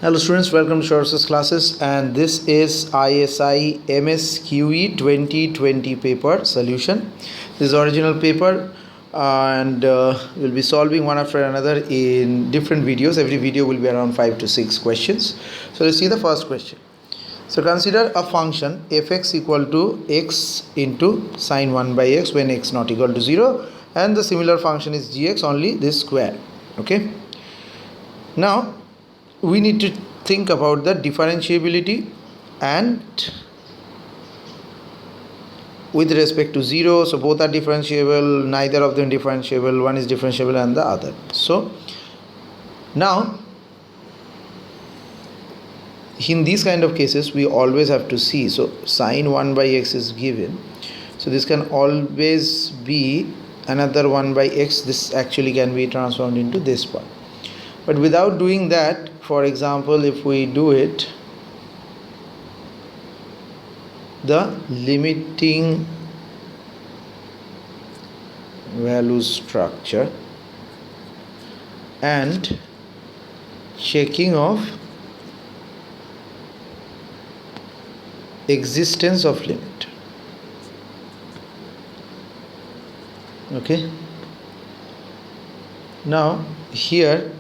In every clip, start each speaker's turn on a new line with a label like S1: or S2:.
S1: Hello students, welcome to Short's classes, and this is ISI MSQE 2020 paper solution. This is original paper, and we'll be solving one after another in different videos. Every video will be around 5 to 6 questions. So let's see the first question. So consider a function fx equal to x into sine 1 by x when x not equal to 0, and the similar function is gx, only this square. Okay. Now we need to think about the differentiability and with respect to 0. So both are differentiable, neither of them differentiable, one is differentiable and the other. So now in these kind of cases we always have to see, so sine 1 by x is given, so this can always be another 1 by x. This actually can be transformed into this part. But without doing that, for example, if we do it, the limiting value structure and checking of existence of limit. Okay. Now here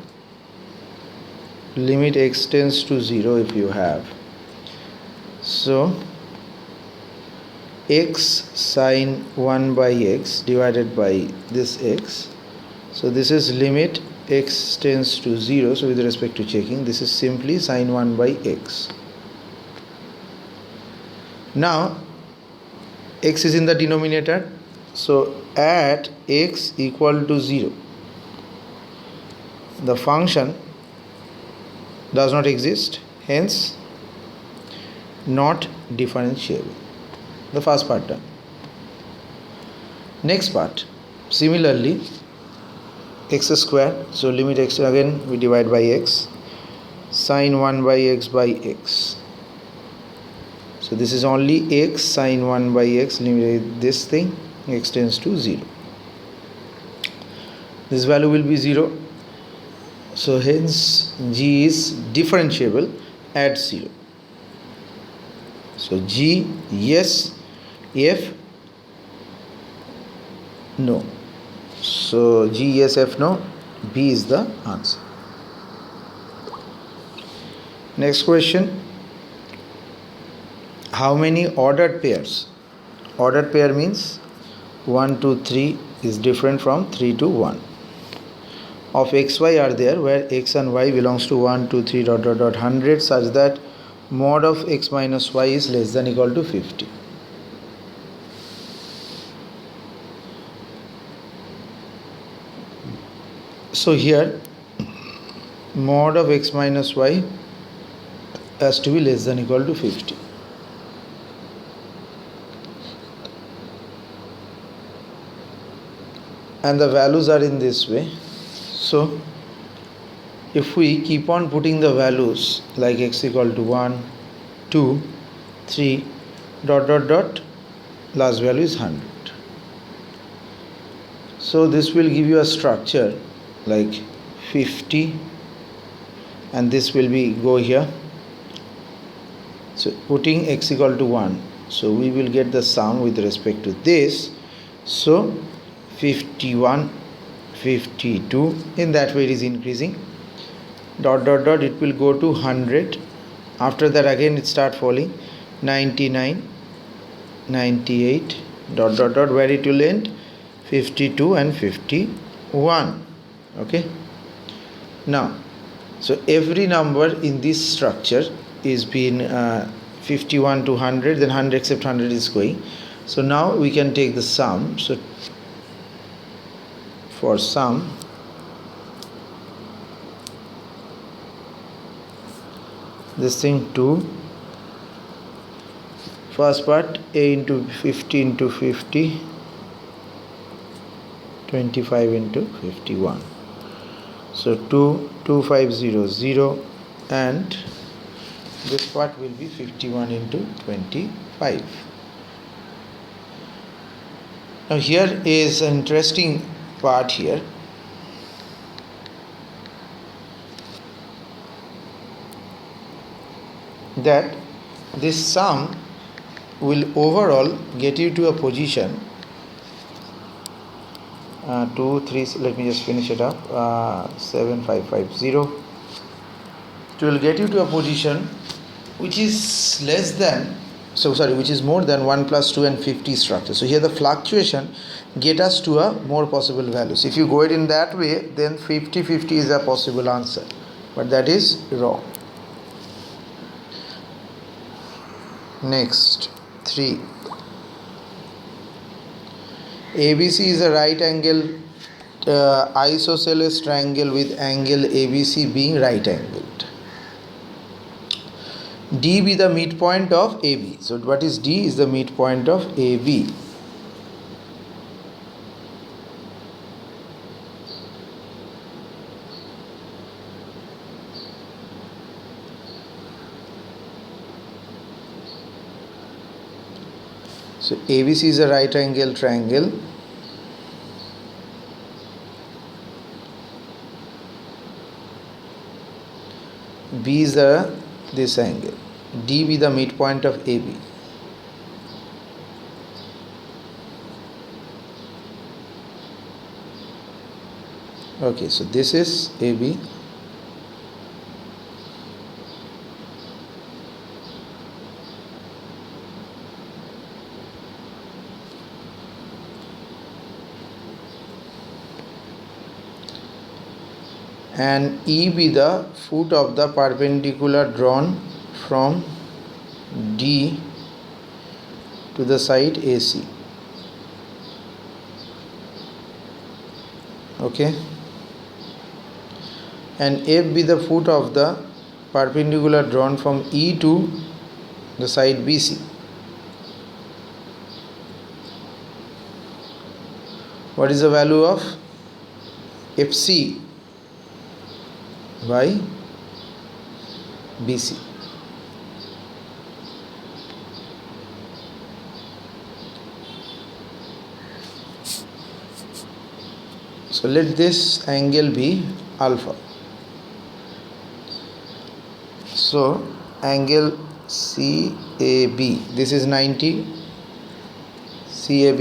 S1: limit x tends to 0 if you have, so x sine 1 by x divided by this x, so this is limit x tends to 0. So with respect to checking, this is simply sine 1 by x. Now x is in the denominator, so at x equal to 0 the function does not exist, hence not differentiable. The first part done. Next part, similarly x square, so limit x, again we divide by x, sine 1 by x by x, so this is only x sine 1 by x, limit this thing, x tends to 0, this value will be 0. So hence g is differentiable at 0. So g yes, f no. So g yes, f no, B is the answer. Next question. How many ordered pairs? Ordered pair means 1 to 3 is different from 3 to 1. Of xy are there where x and y belongs to 1, 2, 3 dot dot dot 100 such that mod of x minus y is less than equal to 50. So here mod of x minus y has to be less than equal to 50. And the values are in this way. So if we keep on putting the values like x equal to 1, 2, 3 dot dot dot, last value is 100. So this will give you a structure like 50, and this will be go here. So putting x equal to 1, so we will get the sum with respect to this, so 51, 52, in that way it is increasing, dot dot dot, it will go to 100. After that again it start falling, 99, 98 dot dot dot, where it will end 52 and 51. Okay. Now so every number in this structure is been 51 to 100, then 100 except 100 is going. So now we can take the sum. So for sum, this thing 2, first part a into 50 into 50, 25 into 51, so 2, 2500, and this part will be 51 into 25. Now here is an interesting part here. that this sum will overall get you to a position 2 3, let me just finish it up, 7550. It will get you to a position which is less than, which is more than 1 plus 2 and 50 structure. So here the fluctuation get us to a more possible value. So if you go it in that way, then 50-50 is a possible answer, but that is wrong. Next, 3. ABC is a right angle isosceles triangle with angle ABC being right angled. D be the midpoint of AB. So what is D? Is the midpoint of AB. So ABC is a right angle triangle. B is this angle. D be the midpoint of AB. Okay, so this is AB. And E be the foot of the perpendicular drawn from D to the side AC. Okay, and F be the foot of the perpendicular drawn from E to the side BC. What is the value of FC by BC? So let this angle be alpha. So angle CAB, this is 90, CAB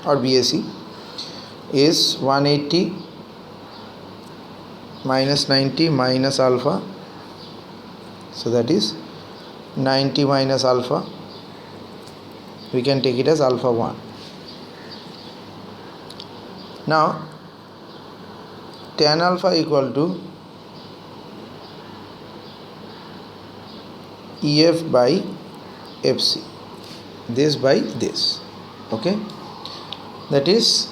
S1: or BAC is 180 minus 90 minus alpha. So that is 90 minus alpha. We can take it as alpha 1. Now tan alpha equal to EF by FC, this by this. Okay, that is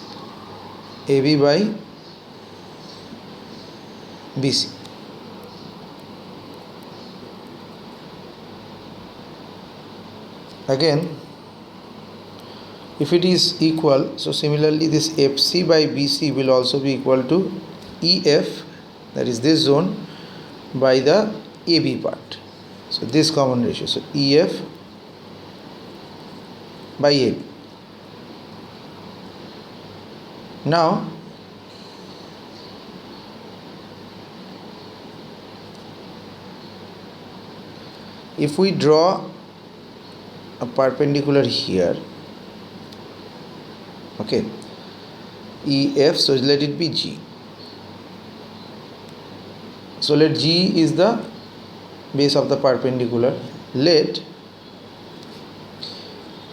S1: AB by BC. Again, if it is equal, so similarly this FC by BC will also be equal to EF, that is this zone, by the AB part. So this common ratio, so EF by AB. Now if we draw a perpendicular here, okay, EF, so let it be G. So let G is the base of the perpendicular. Let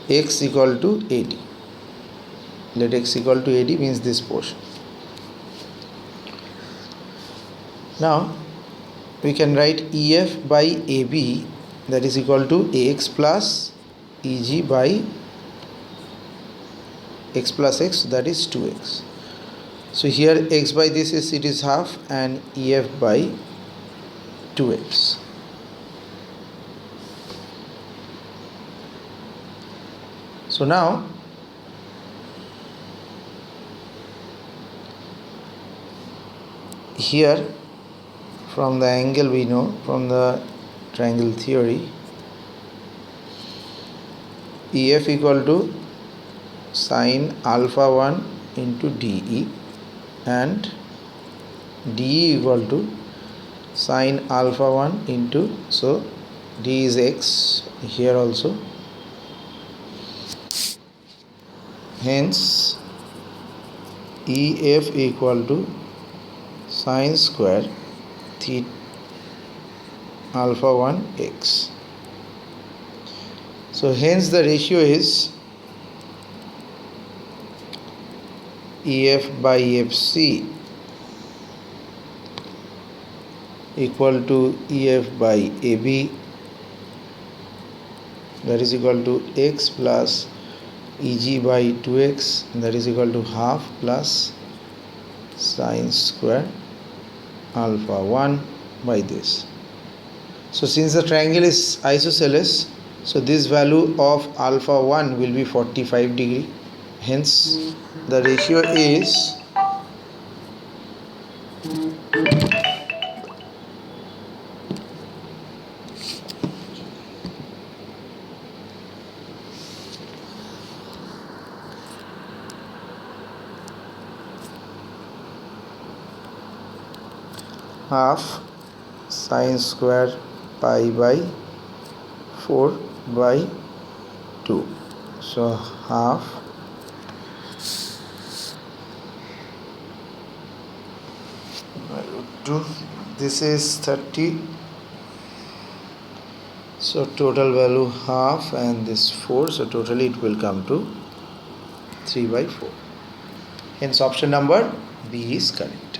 S1: x equal to AD. Let x equal to AD means this portion. Now we can write EF by AB, that is equal to AX plus EG by x plus x, that is 2x. So here x by this is, it is half, and EF by 2x. So now here from the angle we know from the triangle theory, EF equal to sine alpha 1 into DE and DE equal to sine alpha 1 into, so D is x here also. Hence EF equal to sine square theta alpha 1 x. So hence the ratio is EF by EFC equal to EF by AB, that is equal to x plus EG by 2x, that is equal to half plus sine square alpha 1 by this. So since the triangle is isosceles, so this value of alpha 1 will be 45 degree. Hence the ratio is half sine square pi by 4 by 2. So half root 2, this is 30, so total value half and this 4, so totally it will come to 3 by 4. Hence option number B is correct.